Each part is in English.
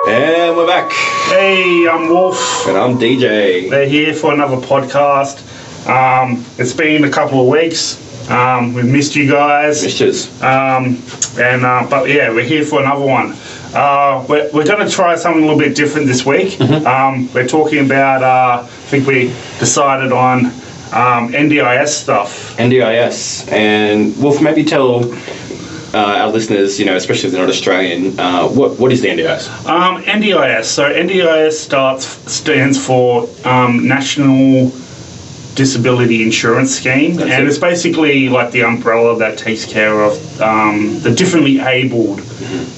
And we're back. Hey, I'm Wolf. And I'm DJ. They're here for another podcast. It's been a couple of weeks. We've missed you guys. Missed us. But yeah, we're here for another one. We're going to try something a little bit different this week. Mm-hmm. We're talking about, I think we decided on NDIS stuff. NDIS. And Wolf, maybe tell our listeners, especially if they're not Australian, what is the NDIS? NDIS. So NDIS stands for National Disability Insurance Scheme. That's and it. It's basically like the umbrella that takes care of the differently abled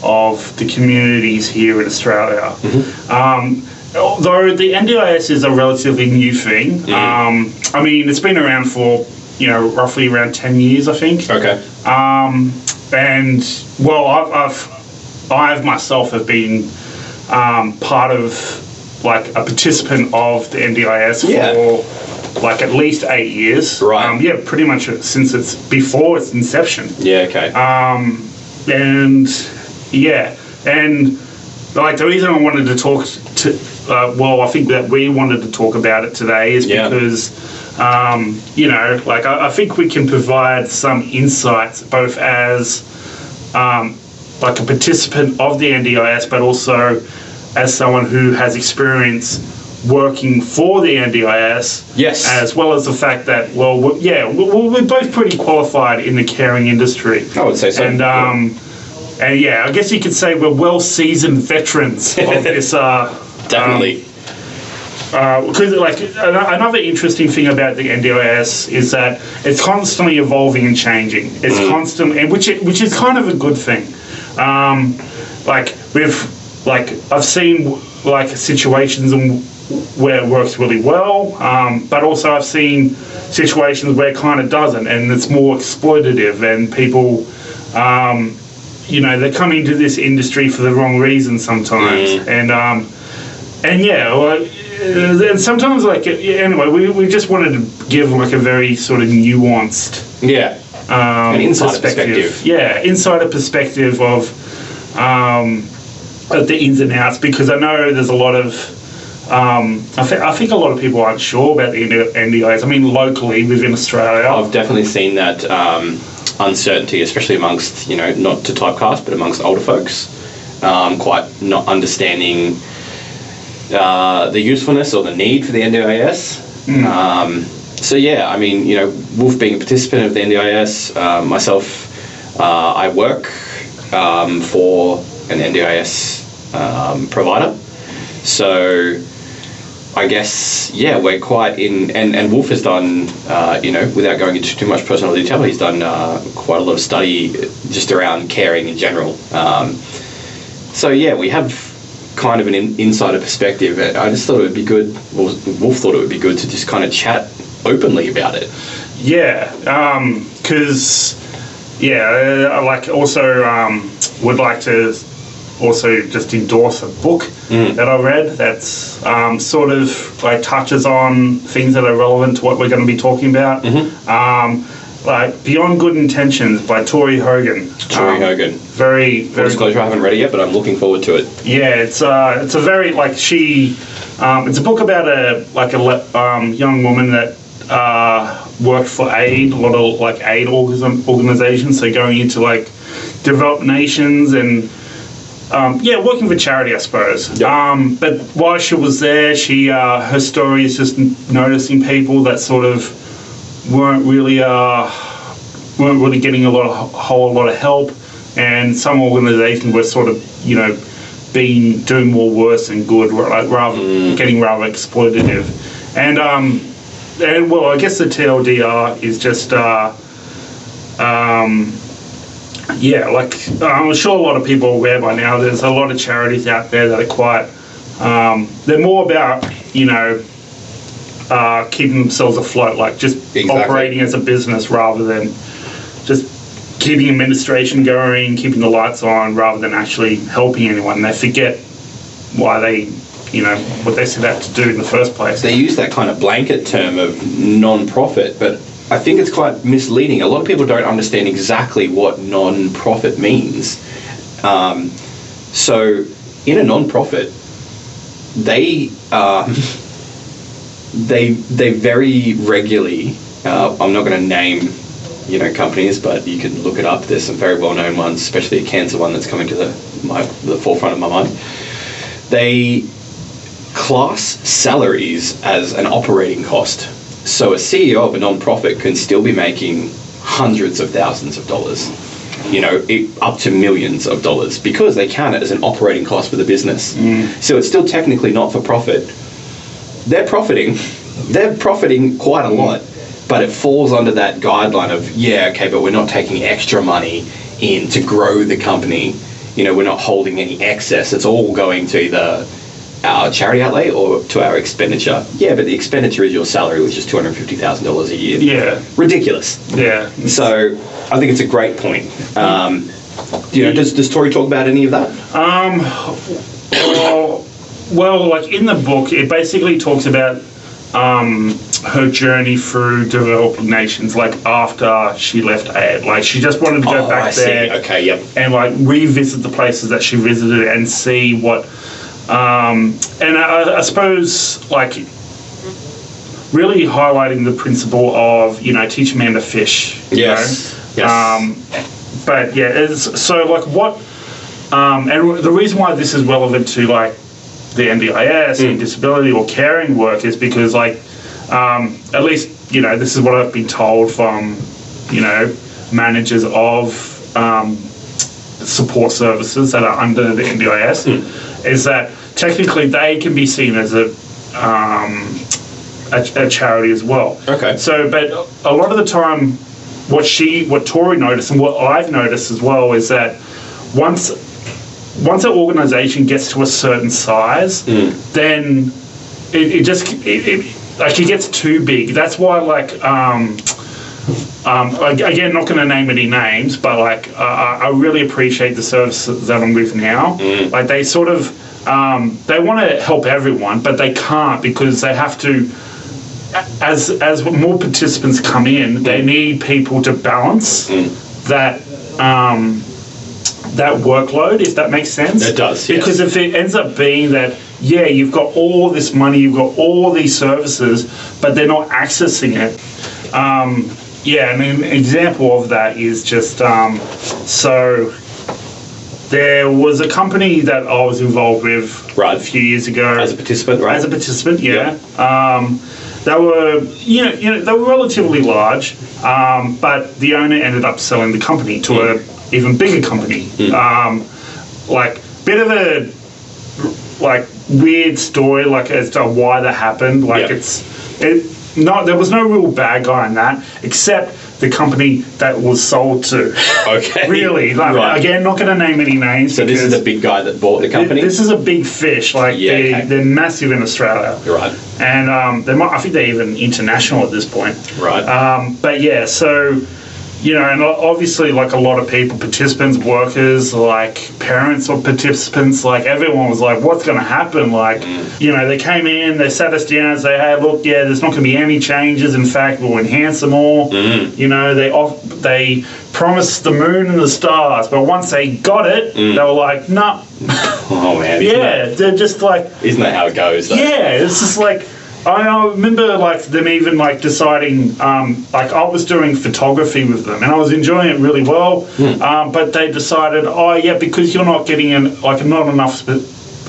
of the communities here in Australia. Though the NDIS is a relatively new thing. I mean, it's been around for, roughly around 10 years, I think. Okay. And well, I've myself have been part of like a participant of the NDIS for like at least 8 years. Right. Yeah, pretty much since it's before its inception. Yeah. Okay. And like the reason I wanted to talk to, I think that we wanted to talk about it today is because. I think we can provide some insights both as like a participant of the NDIS, but also as someone who has experience working for the NDIS. Yes. As well as the fact that, we're both pretty qualified in the caring industry. I would say so. And I guess you could say we're well-seasoned veterans of this. Definitely. Because another interesting thing about the NDIS is that it's constantly evolving and changing. It's constant, and which is kind of a good thing. I've seen like situations where it works really well, but also I've seen situations where it kind of doesn't, and it's more exploitative, and people, they come into this industry for the wrong reasons sometimes, and sometimes, we just wanted to give like a very sort of nuanced, an insider perspective. Yeah, insider perspective of the ins and outs, because I know there's a lot of, I think a lot of people aren't sure about the NDIS. I mean, locally within Australia, I've definitely seen that uncertainty, especially amongst, not to typecast, but amongst older folks, quite not understanding the usefulness or the need for the NDIS. Wolf being a participant of the NDIS, myself, I work for an NDIS provider. So I guess, we're quite in, and Wolf has done, without going into too much personal detail, he's done quite a lot of study just around caring in general. We have kind of an insider perspective. I just thought it would be good, Wolf thought it would be good to just kind of chat openly about it. Yeah, because, I also would like to also just endorse a book that I read that's sort of like touches on things that are relevant to what we're going to be talking about. Like Beyond Good Intentions by Tori Hogan. Hogan. Very, very. Disclosure, I haven't read it yet, but I'm looking forward to it. Yeah, it's a very it's a book about a young woman that worked for AID, a lot of like AID organizations, so going into like developed nations and working for charity, I suppose. Yep. But while she was there, her story is just noticing people that sort of weren't really getting a whole lot of help, and some organizations were sort of doing more worse than good, getting rather exploitative, and I guess the TLDR is just I'm sure a lot of people are aware by now. There's a lot of charities out there that are quite they're more about keeping themselves afloat, like just operating as a business rather than just keeping administration going, keeping the lights on, rather than actually helping anyone. They forget why they, what they set out to do in the first place. They use that kind of blanket term of non-profit, but I think it's quite misleading. A lot of people don't understand exactly what non-profit means. So in a non-profit, they very regularly. I'm not going to name, companies, but you can look it up. There's some very well-known ones, especially a cancer one that's coming to the forefront of my mind. They class salaries as an operating cost. So a CEO of a non-profit can still be making hundreds of thousands of dollars, up to millions of dollars, because they count it as an operating cost for the business. So it's still technically not for profit. They're profiting quite a lot, but it falls under that guideline of, but we're not taking extra money in to grow the company. We're not holding any excess. It's all going to either our charity outlay or to our expenditure. Yeah, but the expenditure is your salary, which is $250,000 a year. Yeah. Ridiculous. Yeah. So I think it's a great point. Does Tori talk about any of that? Well, like in the book, it basically talks about her journey through developing nations, like after she left aid. Like she just wanted to go back there. Okay, yep. And like revisit the places that she visited and see what. And I suppose like really highlighting the principle of teach a man to fish. Yes. But yeah, it's so like what. And the reason why this is relevant to like the NDIS and disability or caring work is because like at least this is what I've been told from managers of support services that are under the NDIS is that technically they can be seen as a charity as well. Okay. So, but a lot of the time, what Tori noticed and what I've noticed as well is that once an organisation gets to a certain size, then it gets too big. That's why again, not going to name any names, but like I really appreciate the services that I'm with now. Like they sort of they want to help everyone, but they can't because they have to. As more participants come in, they need people to balance that that workload, if that makes sense. It does, yes. Because if it ends up being that, you've got all this money, you've got all these services, but they're not accessing it. And an example of that is just, so there was a company that I was involved with a few years ago. As a participant, right? As a participant, yeah. They were, they were relatively large, but the owner ended up selling the company to a even bigger company. Bit of a weird story, as to why that happened. There was no real bad guy in that, except the company that was sold to. Okay. Really, again, not going to name any names. So this is the big guy that bought the company. This is a big fish. They're massive in Australia. Right. And I think they're even international at this point. Right. But yeah, so. And obviously, a lot of people, participants, workers, parents of participants, everyone was like, what's going to happen? They came in, they sat us down and say, hey, look, there's not going to be any changes. In fact, we'll enhance them all. They promised the moon and the stars, but once they got it, they were like, no. Oh, man. They're just Isn't that how it goes, though? Yeah, it's just I remember them even deciding I was doing photography with them and I was enjoying it really well, but they decided because you're not getting not enough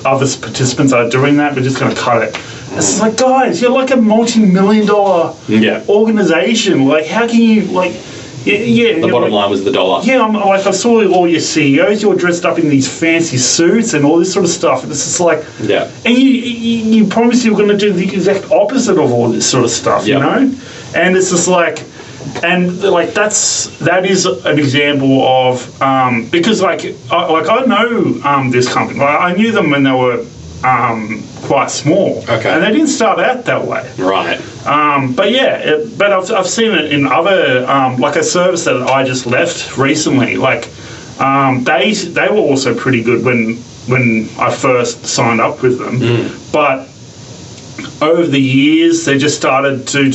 other participants are doing that, we're just going to cut it. It's just guys, you're a multi-million-dollar organization. How can you the bottom line was the dollar. Yeah, I saw all your CEOs. You're dressed up in these fancy suits and all this sort of stuff. And it's just and you promised you were going to do the exact opposite of all this sort of stuff, And it's just that is an example of because I know this company. I knew them when they were quite small. Okay. And they didn't start out that way. Right. But I've seen it in other a service that I just left recently. They were also pretty good when I first signed up with them. But over the years they just started to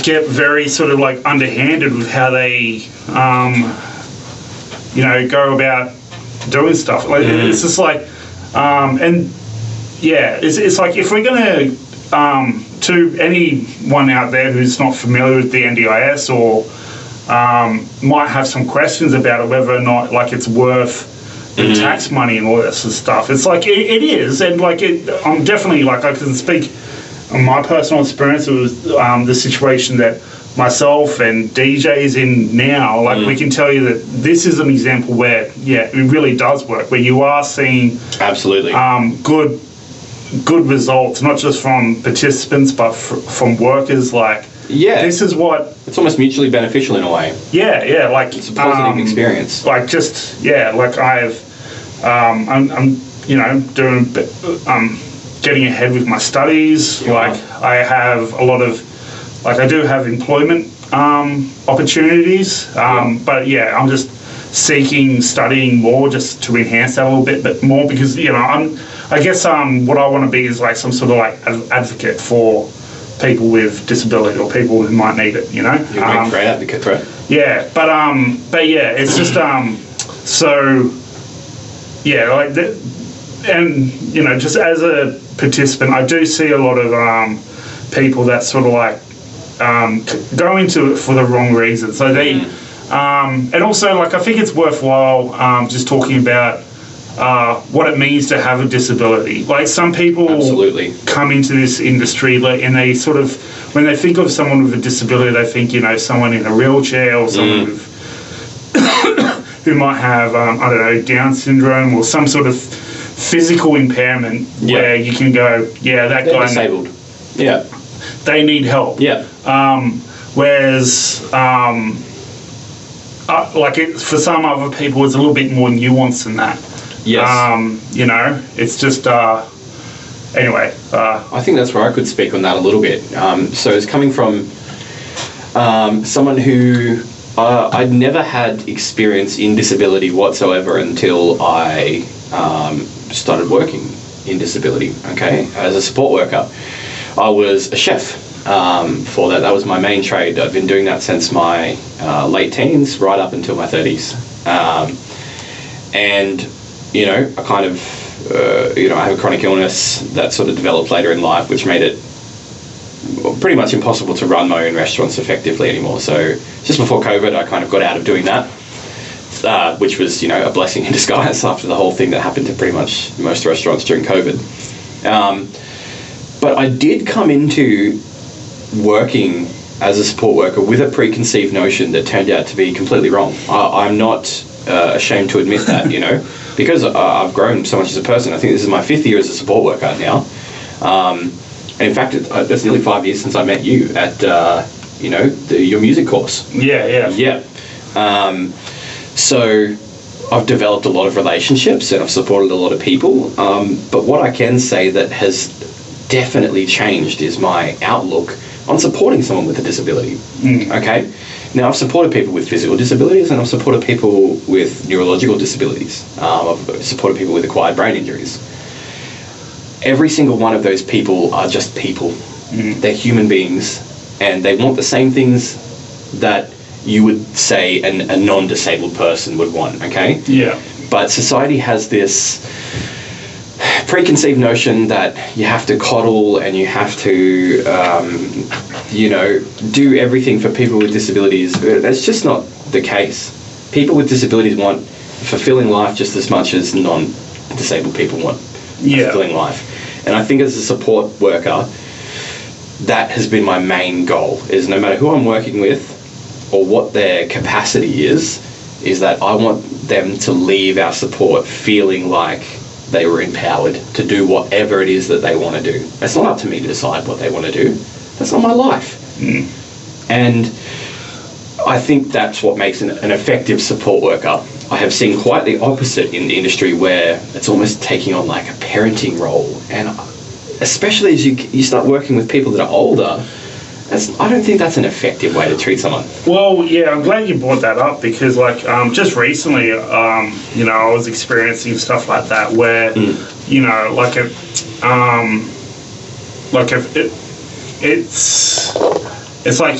get very sort of underhanded with how they go about doing stuff. Like it's just like, and yeah, it's like if we're gonna to anyone out there who's not familiar with the NDIS or might have some questions about it, whether or not like it's worth the tax money and all that sort of stuff. It's like it is, and like I'm definitely like I can speak on my personal experience. It was the situation that myself and DJ's in now. Like we can tell you that this is an example where it really does work. Where you are seeing absolutely good results, not just from participants but from workers. Like this is what it's almost mutually beneficial in a way. Like it's a positive experience. Like just like I'm doing getting ahead with my studies. Like I have a lot of I do have employment opportunities, but I'm just studying more just to enhance that a little bit, but more because I guess what I want to be is like some sort of like advocate for people with disability or people who might need it. You're a great advocate, right? Yeah, but it's just and just as a participant, I do see a lot of people that sort of like go into it for the wrong reasons. So they, and also like I think it's worthwhile just talking about what it means to have a disability. Like some people absolutely come into this industry and they sort of, when they think of someone with a disability, they think someone in a wheelchair or someone with who might have I don't know, Down syndrome or some sort of physical impairment where you can go, that they're guy disabled. They need help. Whereas for some other people, it's a little bit more nuanced than that. It's just anyway. I think that's where I could speak on that a little bit. So it's coming from someone who I'd never had experience in disability whatsoever until I started working in disability. As a support worker, I was a chef for that. That was my main trade. I've been doing that since my late teens, right up until my 30s. And I kind of, I have a chronic illness that sort of developed later in life, which made it pretty much impossible to run my own restaurants effectively anymore. So just before COVID, I kind of got out of doing that, which was, a blessing in disguise after the whole thing that happened to pretty much most restaurants during COVID. But I did come into working as a support worker with a preconceived notion that turned out to be completely wrong. I'm not ashamed to admit that, because I've grown so much as a person. I think this is my 5th year as a support worker now. And in fact, it's nearly 5 years since I met you at, your music course. Yeah. So I've developed a lot of relationships and I've supported a lot of people. But what I can say that has definitely changed is my outlook on supporting someone with a disability. Now, I've supported people with physical disabilities and I've supported people with neurological disabilities. I've supported people with acquired brain injuries. Every single one of those people are just people. They're human beings and they want the same things that you would say a non-disabled person would want, But society has this preconceived notion that you have to coddle and you have to, do everything for people with disabilities. That's just not the case. People with disabilities want fulfilling life just as much as non-disabled people want fulfilling life. And I think as a support worker, that has been my main goal, is no matter who I'm working with or what their capacity is that I want them to leave our support feeling like they were empowered to do whatever it is that they want to do. It's not up to me to decide what they want to do. That's not my life. And I think that's what makes an effective support worker. I have seen quite the opposite in the industry where it's almost taking on like a parenting role. And especially as you start working with people that are older, I don't think that's an effective way to treat someone. Well, yeah, I'm glad you brought that up because, like, just recently, I was experiencing stuff like that where, it's like,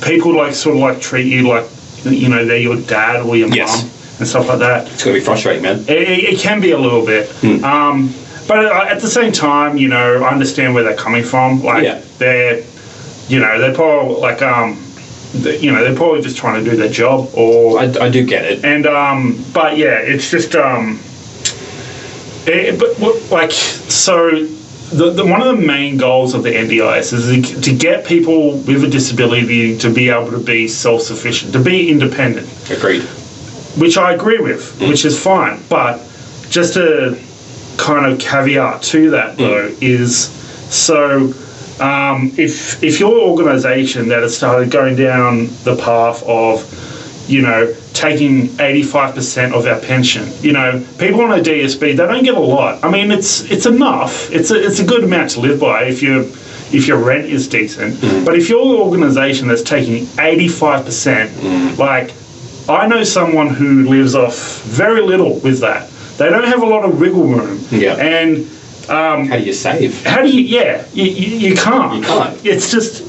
people like sort of like treat you like, they're your dad or your mum, and stuff like that. It's going to be frustrating, man. It can be a little bit. But at the same time, you know, I understand where they're coming from. Like, they're probably like, they're probably just trying to do their job. Or I do get it. And but yeah, it's just so. The one of the main goals of the NDIS is to get people with a disability to be able to be self-sufficient, to be independent. Agreed. Which I agree with, which is fine. But just a kind of caveat to that, though, is so if your organisation that has started going down the path of, you know, taking 85% of our pension. You know, people on a DSB, they don't get a lot. I mean, it's enough. It's a good amount to live by if your rent is decent. But if you're an organisation that's taking 85%, like, I know someone who lives off very little with that. They don't have a lot of wiggle room. Yeah. And how do you save? How do you? Yeah, you can't. You can't. It's just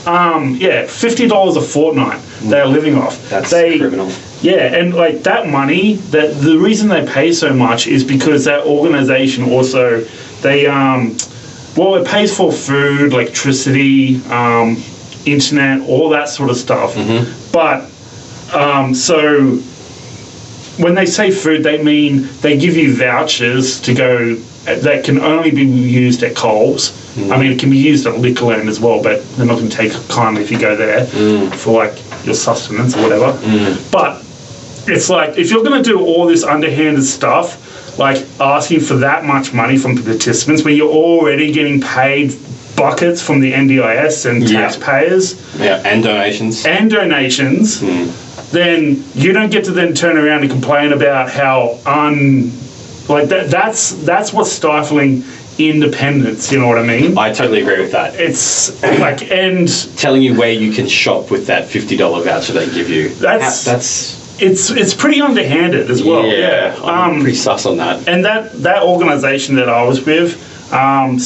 $50 a fortnight they're living off. That's criminal. Yeah, and like that money, that the reason they pay so much is because that organisation also, they it pays for food, electricity, internet, all that sort of stuff. But so when they say food, they mean they give you vouchers to go that can only be used at Coles. I mean, it can be used at Liquorland as well, but they're not going to take kindly if you go there for like your sustenance or whatever. But it's like, if you're going to do all this underhanded stuff, like asking for that much money from participants when you're already getting paid buckets from the NDIS and taxpayers. Yeah, and donations. Then you don't get to then turn around and complain about how that's what's stifling independence, you know what I mean? I totally agree with that. It's like, and telling you where you can shop with that $50 voucher they give you. It's pretty underhanded as well. Yeah, I'm pretty sus on that. And that organisation that I was with, I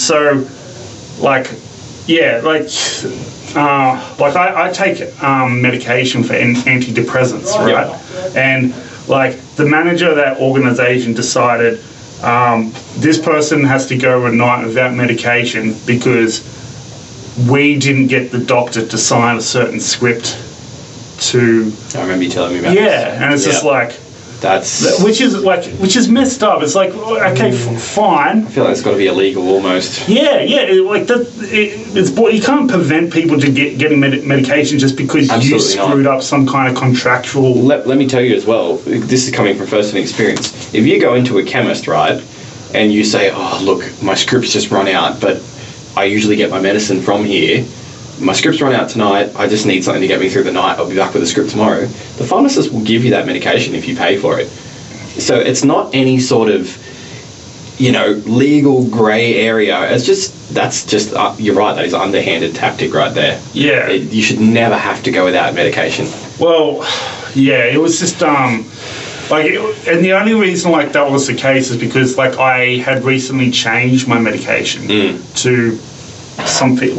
take medication for antidepressants, right? Yeah. And like the manager of that organisation decided this person has to go a night without medication because we didn't get the doctor to sign a certain script to... I remember you telling me about this. Yeah, and it's just like... Which is messed up. It's like, okay, fine. I feel like it's got to be illegal almost. Yeah, like that. You can't prevent people to getting medication just because you screwed up some kind of contractual. Let me tell you as well. This is coming from first-hand experience. If you go into a chemist, right, and you say, "Oh, look, my script's just run out, but I usually get my medicine from here. My script's run out tonight, I just need something to get me through the night, I'll be back with a script tomorrow," the pharmacist will give you that medication if you pay for it. So it's not any sort of, legal grey area. It's just, you're right, that is an underhanded tactic right there. Yeah. You should never have to go without medication. Well, yeah, it was just, and the only reason that was the case is because I had recently changed my medication to something,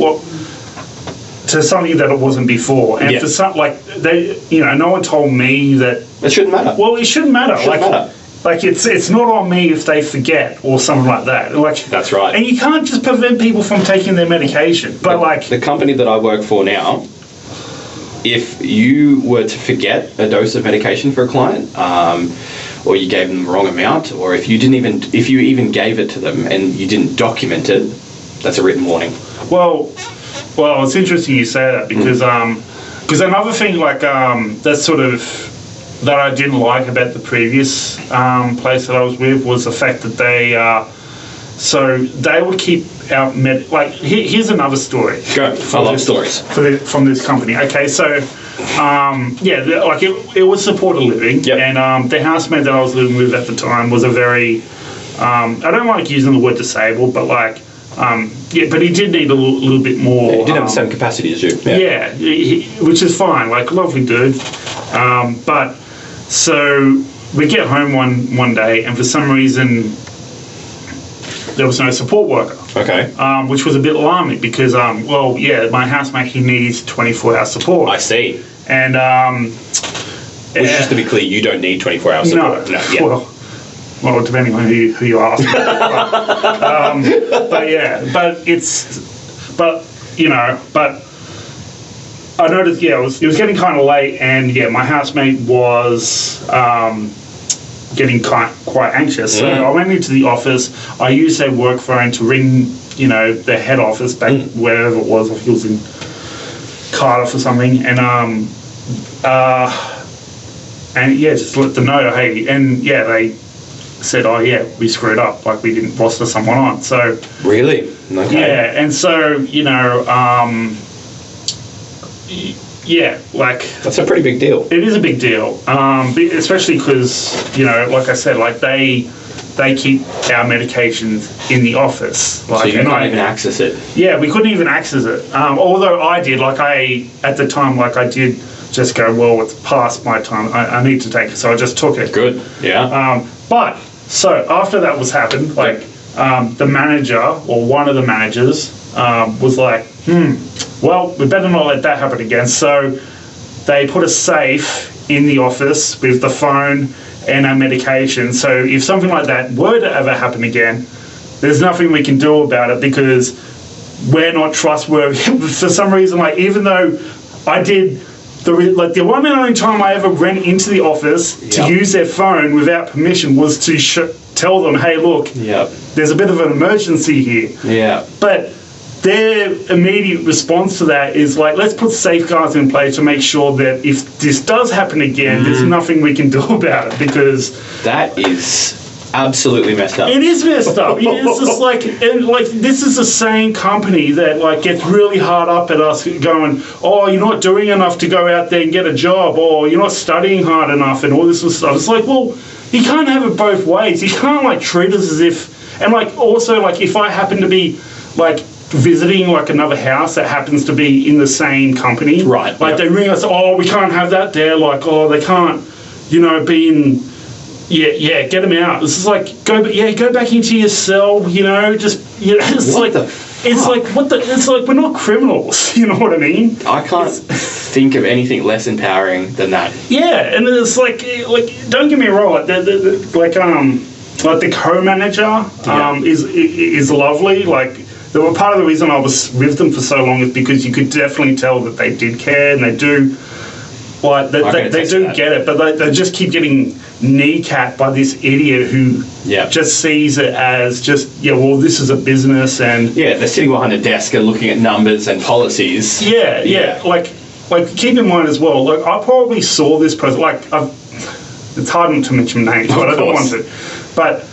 to something that it wasn't before, and for some, no one told me that it shouldn't matter. Well, it shouldn't matter. It's not on me if they forget or something like that. That's right. And you can't just prevent people from taking their medication. But the company that I work for now, if you were to forget a dose of medication for a client, or you gave them the wrong amount, or if you even gave it to them and you didn't document it, that's a written warning. Well, it's interesting you say that because another thing that I didn't like about the previous place that I was with was the fact that they would keep out here's another story. Go. I love stories from this company. Okay, so it was supported living, and the housemate that I was living with at the time was a very I don't like using the word disabled, but but he did need a little bit more. Yeah, he didn't have the same capacity as you. Yeah, which is fine. Lovely dude. But so we get home one day, and for some reason there was no support worker. Okay. Which was a bit alarming because my housemate, he needs 24-hour support. I see. And Which, just to be clear, you don't need 24-hour support. No. Yeah. Well, depending on who you ask. But yeah, but I noticed, it was getting kind of late, and my housemate was getting quite anxious. So I went into the office. I used their work phone to ring, the head office back wherever it was. I think it was in Cardiff or something, and just let them know, hey, and they said, oh yeah, we screwed up, like we didn't roster someone on. So really, okay. Yeah, and so like that's a pretty big deal. It is a big deal, especially because like I said, like they keep our medications in the office. Like, so you can't even access it. Yeah, we couldn't even access it. Although I did, at the time, I did just go, well, it's past my time. I need to take it, so I just took it. Good. Yeah. But so after that was happened, the manager or one of the managers was like, well, we better not let that happen again. So they put a safe in the office with the phone and our medication. So if something like that were to ever happen again, there's nothing we can do about it because we're not trustworthy. For some reason, even though I did the one and only time I ever went into the office to use their phone without permission was to tell them, hey, look, there's a bit of an emergency here. Yeah. But their immediate response to that is let's put safeguards in place to make sure that if this does happen again, there's nothing we can do about it, because that is absolutely messed up. It is messed up. It's just this is the same company that gets really hard up at us, going, oh, you're not doing enough to go out there and get a job, or you're not studying hard enough, and all this sort of stuff. It's well, you can't have it both ways. You can't treat us as if, and also if I happen to be visiting another house that happens to be in the same company, right? They ring us, oh, we can't have that there, oh, they can't, be in. Yeah, get them out. This is go back into your cell, just, it's what the it's we're not criminals, you know what I mean? I can't think of anything less empowering than that. Yeah, and it's don't get me wrong, the co-manager is lovely. Part of the reason I was with them for so long is because you could definitely tell that they did care, and they do. They do get it, but they just keep getting kneecapped by this idiot who just sees it as this is a business, and they're sitting behind a desk and looking at numbers and policies. Yeah. Keep in mind as well. I probably saw this person. It's hard not to mention names, but I don't want to. But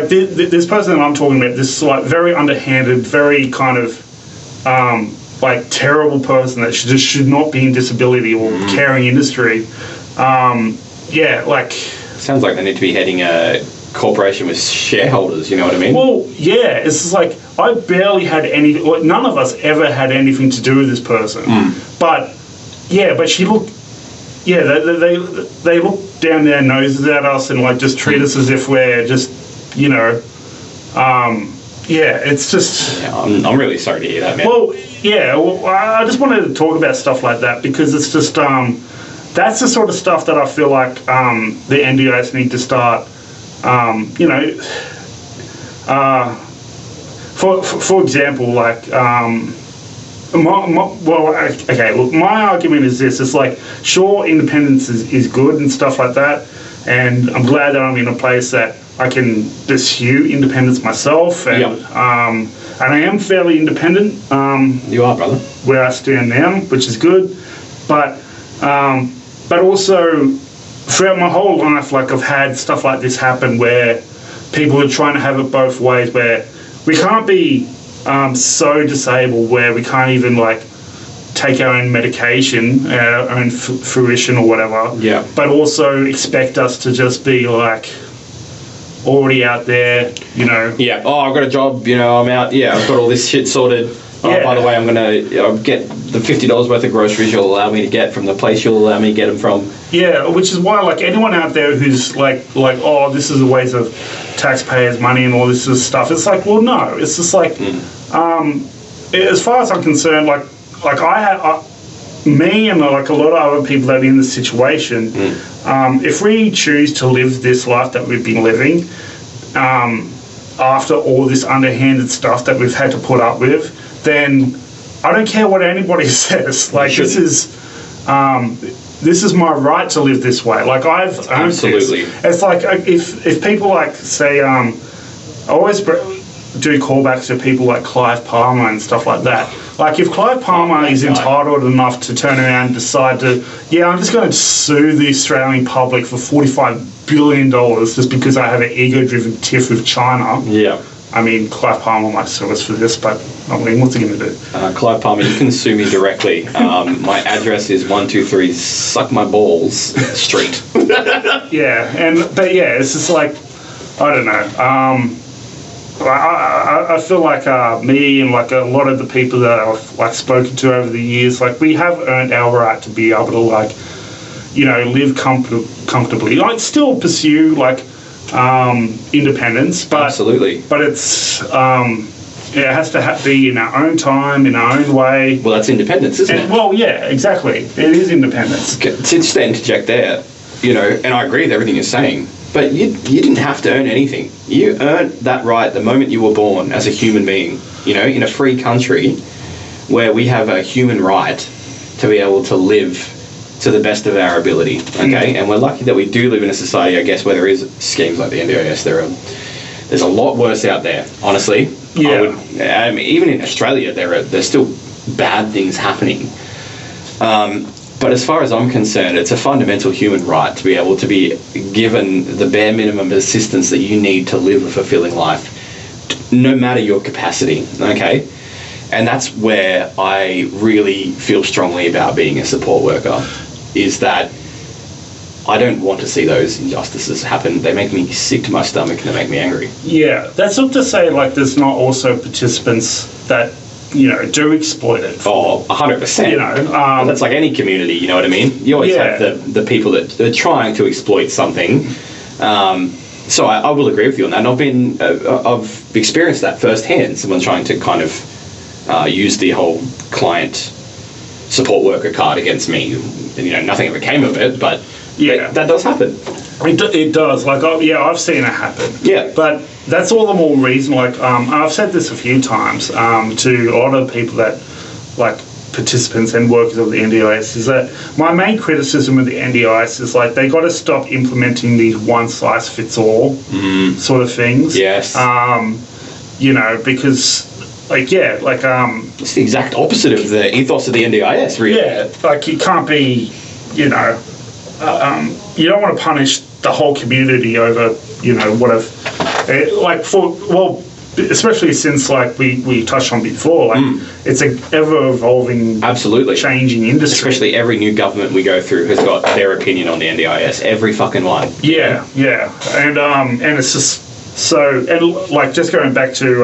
this person that I'm talking about, this very underhanded, very kind of terrible person that should not be in disability or caring industry. Sounds like they need to be heading a corporation with shareholders, you know what I mean? Well, yeah, it's just I barely had any, none of us ever had anything to do with this person. But she looked, they look down their noses at us and just treat us as if we're just, it's just... Yeah, I'm really sorry to hear that, man. Well, I just wanted to talk about stuff like that because it's just, that's the sort of stuff that I feel the NDIS need to start, for example, my argument is this, it's sure, independence is good and stuff like that, and I'm glad that I'm in a place that I can pursue independence myself, and and I am fairly independent. You are, brother. Where I stand now, which is good, but also throughout my whole life, I've had stuff like this happen where people are trying to have it both ways, where we can't be so disabled where we can't even take our own medication, our own fruition or whatever. Yeah. But also expect us to just be already out there, Yeah. Oh, I've got a job. I'm out. Yeah, I've got all this shit sorted. Oh, by the way, I'm gonna get the $50 worth of groceries you'll allow me to get from the place you'll allow me to get them from. Yeah, which is why anyone out there who's oh, this is a waste of taxpayers' money and all this sort of stuff. It's well, no. It's just as far as I'm concerned, me and like a lot of other people that are in this situation, if we choose to live this life that we've been living, after all this underhanded stuff that we've had to put up with, then I don't care what anybody says. Like, this is my right to live this way. Like, I've earned Absolutely. this. It's like, if people like say, I always do callbacks to people like Clive Palmer and stuff like that. Like, if Clive Palmer is entitled enough to turn around and decide to, I'm just going to sue the Australian public for $45 billion just because I have an ego-driven tiff with China. Yeah. I mean, Clive Palmer might sue us for this, but I mean, what's he going to do? Clive Palmer, you can sue me directly. My address is 123 Suck My Balls Street. But it's just like, I don't know. I feel like me and like a lot of the people that I've like spoken to over the years, like we have earned our right to be able to like, live comfortably. Like still pursue like independence, but Absolutely. But it's it has to be in our own time, in our own way. Well, that's independence, isn't it? Well, yeah, exactly. It is independence. Just to interject there, and I agree with everything you're saying. But you didn't have to earn anything. You earned that right the moment you were born as a human being, in a free country where we have a human right to be able to live to the best of our ability, okay? And we're lucky that we do live in a society, I guess, where there is schemes like the NDIS. There's a lot worse out there, honestly. Yeah. Even in Australia, there's still bad things happening. But as far as I'm concerned, it's a fundamental human right to be able to be given the bare minimum assistance that you need to live a fulfilling life, no matter your capacity, okay? And that's where I really feel strongly about being a support worker, is that I don't want to see those injustices happen. They make me sick to my stomach and they make me angry. Yeah, that's not to say like there's not also participants that do exploit it. Oh, 100%. That's like any community, you know what I mean? You always have the people that are trying to exploit something. So I will agree with you on that. And I've experienced that firsthand. Someone trying to kind of use the whole client support worker card against me. Nothing ever came of it, but that does happen. It does. Like, I've seen it happen. Yeah. But that's all the more reason, like, I've said this a few times to a lot of people that, like, participants and workers of the NDIS, is that my main criticism of the NDIS is, like, they got to stop implementing these one-size-fits-all sort of things. Yes. Because, like, it's the exact opposite of the ethos of the NDIS, really. Yeah, like, you can't be, you don't want to punish the whole community over, especially since, like, we touched on before, like, it's an ever-evolving, absolutely changing industry. Especially every new government we go through has got their opinion on the NDIS. Every fucking one. Yeah. And it's just so, and, like, just going back to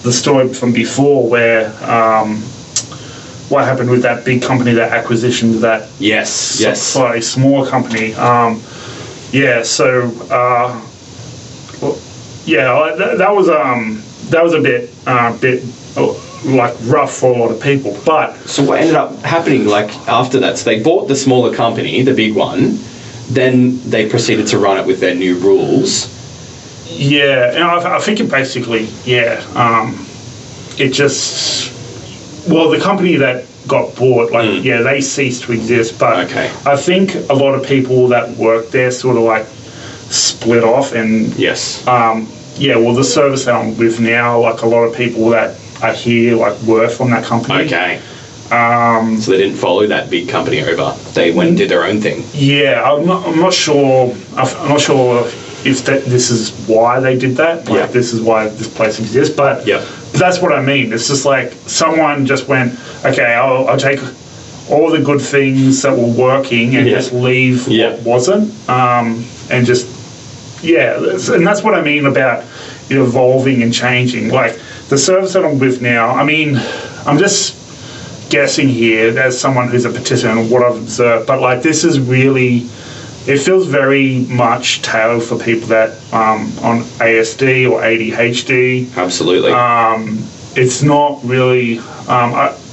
the story from before where, what happened with that big company, that acquisition, that slightly smaller company. That was a bit like rough for a lot of people. But so what ended up happening, like after that? So they bought the smaller company, the big one. Then they proceeded to run it with their new rules. Yeah, and I think it basically, it just. Well, the company that got bought, like, they ceased to exist. But I think a lot of people that work there sort of like split off. And the service that I'm with now, like a lot of people that are here, like, were from that company. Okay. So they didn't follow that big company over. They went and did their own thing. Yeah, I'm not sure. I'm not sure if this is why they did that. Like, this is why this place exists. But that's what I mean. It's just like someone just went, okay, I'll take all the good things that were working and just leave what wasn't. And just, and that's what I mean about evolving and changing. Like, the service that I'm with now, I mean, I'm just guessing here as someone who's a participant of what I've observed, but, like, this is really, it feels very much tailored for people that on ASD or ADHD. Absolutely. It's not really,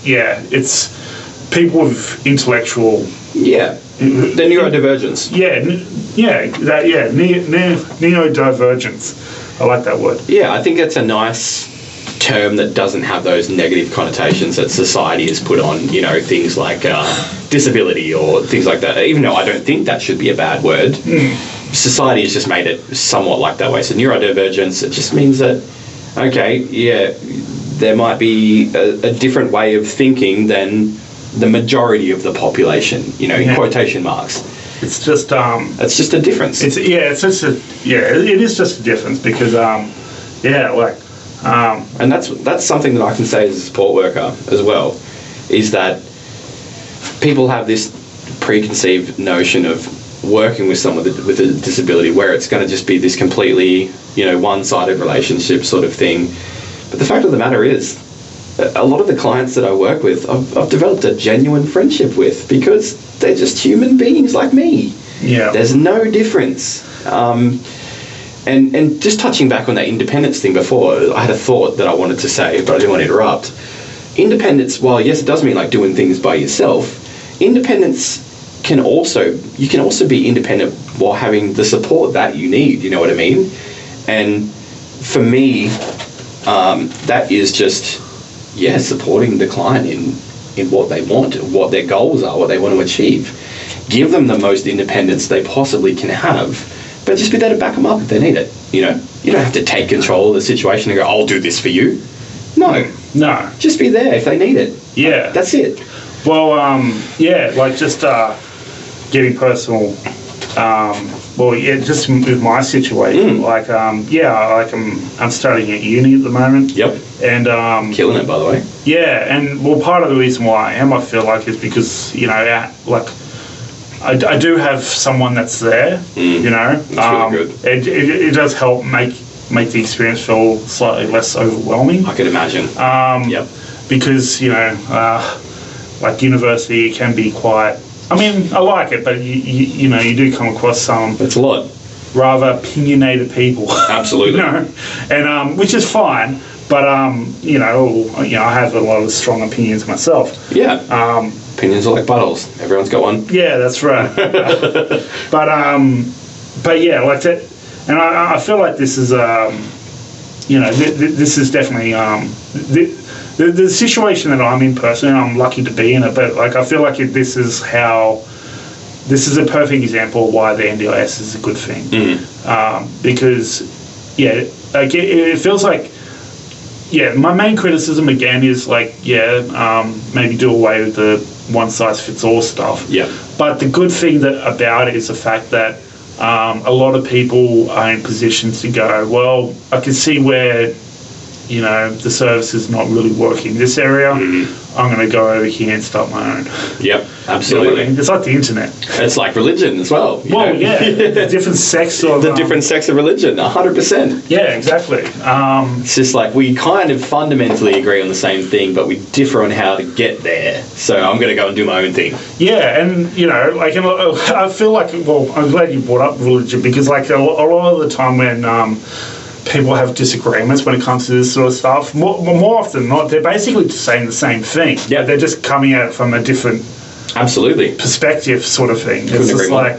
it's people with intellectual. Yeah, the neurodivergence. Neurodivergence. I like that word. Yeah, I think it's a nice term that doesn't have those negative connotations that society has put on, things like disability or things like that. Even though I don't think that should be a bad word, society has just made it somewhat like that way. So neurodivergence, it just means that, okay, yeah, there might be a different way of thinking than the majority of the population, in quotation marks. It's just it's just a difference. It is just a difference because and that's something that I can say as a support worker as well, is that people have this preconceived notion of working with someone with a disability where it's going to just be this completely, one-sided relationship sort of thing. But the fact of the matter is, a lot of the clients that I work with, I've developed a genuine friendship with because they're just human beings like me. Yeah. There's no difference. And just touching back on that independence thing before, I had a thought that I wanted to say, but I didn't want to interrupt. Independence, while yes, it does mean like doing things by yourself, independence you can also be independent while having the support that you need, you know what I mean? And for me, that is just, supporting the client in what they want, what their goals are, what they want to achieve. Give them the most independence they possibly can have, but just be there to back them up if they need it. You don't have to take control of the situation and go, I'll do this for you. No. Just be there if they need it. Yeah. That's it. Well, just getting personal. Just with my situation. I'm studying at uni at the moment. Yep. And killing it, by the way. Yeah, and part of the reason why I am, I feel like, is because I do have someone that's there. That's really good. It does help make the experience feel slightly less overwhelming. I could imagine. Yep. Because university can be quite. I mean, I like it, but you do come across some. It's a lot. Rather opinionated people. Absolutely. And which is fine, but I have a lot of strong opinions myself. Yeah. Opinions are like buttholes. Everyone's got one. Yeah, that's right. but yeah, like that, and I feel like this is this is definitely the situation that I'm in personally. I'm lucky to be in it, but I feel like this is a perfect example of why the NDIS is a good thing. Because it feels like my main criticism again is maybe do away with the one size fits all stuff. Yeah. But the good thing about it is the fact that a lot of people are in positions to go, well, I can see where the service is not really working in this area. I'm going to go over here and start my own. Yep, absolutely. I mean? It's like the internet. It's like religion as well. The different sects of... The different sects of religion, 100%. Yeah, exactly. It's just like we kind of fundamentally agree on the same thing, but we differ on how to get there. So I'm going to go and do my own thing. Yeah, and, I feel like... Well, I'm glad you brought up religion because, a lot of the time when... people have disagreements when it comes to this sort of stuff. More often than not, they're basically just saying the same thing. Yeah, they're just coming at it from a different, perspective, sort of thing. It's just like,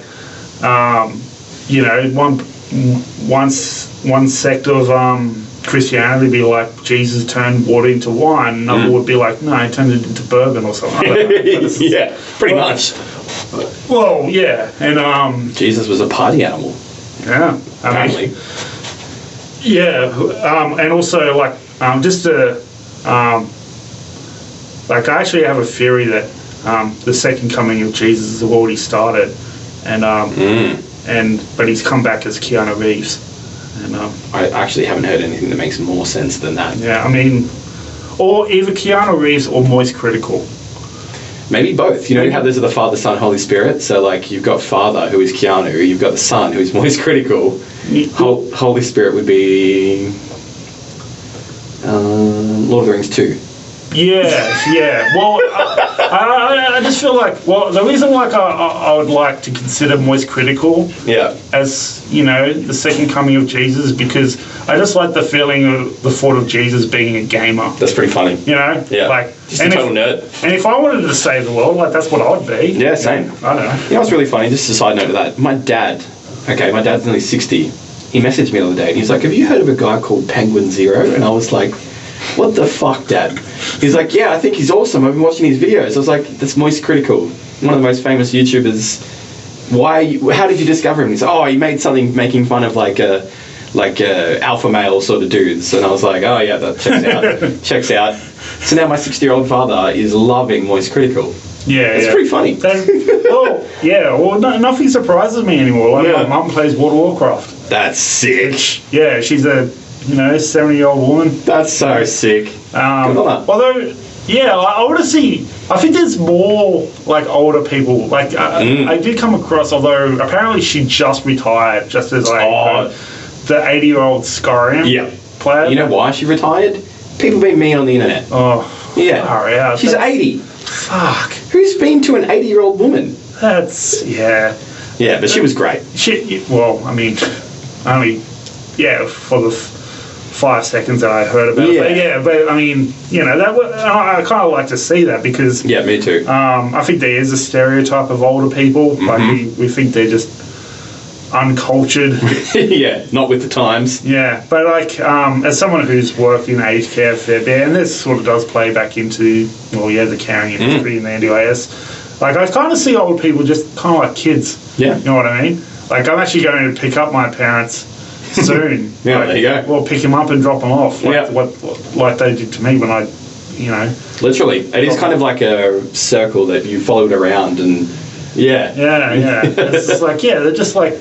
one sect of Christianity would be like Jesus turned water into wine. Another would be like, no, he turned it into bourbon or something. Yeah, pretty much. Well, yeah, and Jesus was a party animal. Yeah, apparently. And also I actually have a theory that the second coming of Jesus has already started, but he's come back as Keanu Reeves, and I actually haven't heard anything that makes more sense than that. Yeah, I mean, or either Keanu Reeves or Moist Critical. Maybe both. You know how there's the Father, Son, Holy Spirit? So, you've got Father, who is Keanu, you've got the Son, who is Moist Critical. Holy Spirit would be Lord of the Rings 2. Yeah. Well, I just feel like, well, the reason like I would like to consider Moist Critical Yeah. as, you know, the second coming of Jesus, because I just like the feeling of the thought of Jesus being a gamer. That's pretty funny. You know? Yeah. Like, Just a total nerd. And if I wanted to save the world, like, that's what I'd be. Yeah, same. I don't know. You know what's really funny? Just a side note to that. My dad's nearly 60. He messaged me the other day and he's like, have you heard of a guy called Penguin Zero? And I was like, what the fuck, Dad? He's like, yeah, I think he's awesome. I've been watching his videos. I was like, that's Moist Critical, one of the most famous YouTubers. How did you discover him? He's like, oh, he made something making fun of like alpha male sort of dudes. And I was like, oh yeah, that checks out. So now my 60-year-old father is loving Moist Critical. Yeah, it's pretty funny. Nothing surprises me anymore. Like, my mum plays World of Warcraft. That's sick. She's a 70-year-old woman. That's so sick. Although, I want to see. I think there's more like older people. Like I did come across, although apparently she just retired, just as like the 80-year-old Skyrim player. You know why she retired? People being mean on the internet. Oh, yeah. She's 80. Fuck. Who's been to an 80-year-old woman? That's Yeah, but she was great. Only for the 5 seconds that I heard about it. But I mean, I kind of like to see that because me too. I think there is a stereotype of older people. Mm-hmm. Like we think they're just uncultured. Not with the times. Yeah, but like as someone who's worked in aged care a fair bit, and this sort of does play back into the caring industry in the NDIS. Like I kind of see old people just kind of like kids. Yeah, you know what I mean? Like I'm actually going to pick up my parents soon. There you go. Well, pick them up and drop them off. Like they did to me when I, Literally, it is kind of like a circle that you followed around, and it's just like they're just like,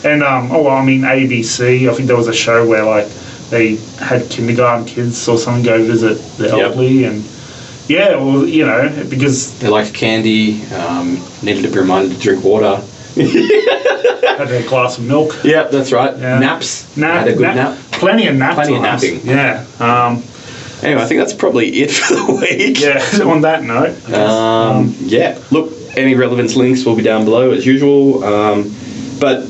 and ABC. I think there was a show where like they had kindergarten kids or something go visit the elderly, and because they liked candy, needed to be reminded to drink water. Had a glass of milk. Yeah, that's right. Yeah. Naps. Had a good nap. Plenty of nap. Plenty of napping. Yeah. Anyway, I think that's probably it for the week. Yeah. On that note. Look, any relevance links will be down below as usual. But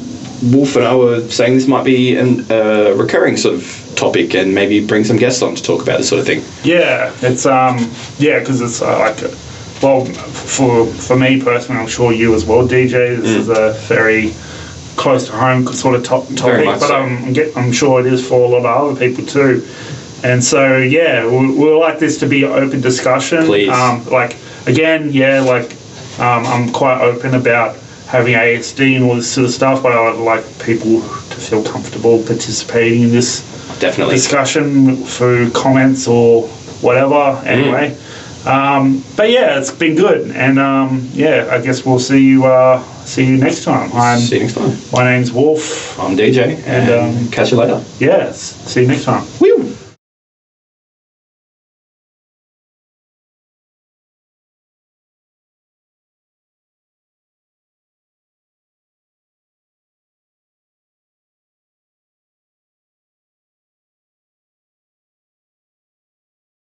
Wolf and I were saying this might be a recurring sort of topic, and maybe bring some guests on to talk about this sort of thing. Yeah, it's because it's for me personally, I'm sure you as well, DJ. This is a very close to home sort of topic, but I'm sure it is for a lot of other people too. And so we'll like this to be an open discussion. Please. I'm quite open about having ASD and all this sort of stuff, but I would like people to feel comfortable participating in this discussion through comments or whatever. Anyway. But it's been good, and I guess we'll see you next time. See you next time. My name's Wolf. I'm DJ, and catch you later. Yes, see you next time. Woo!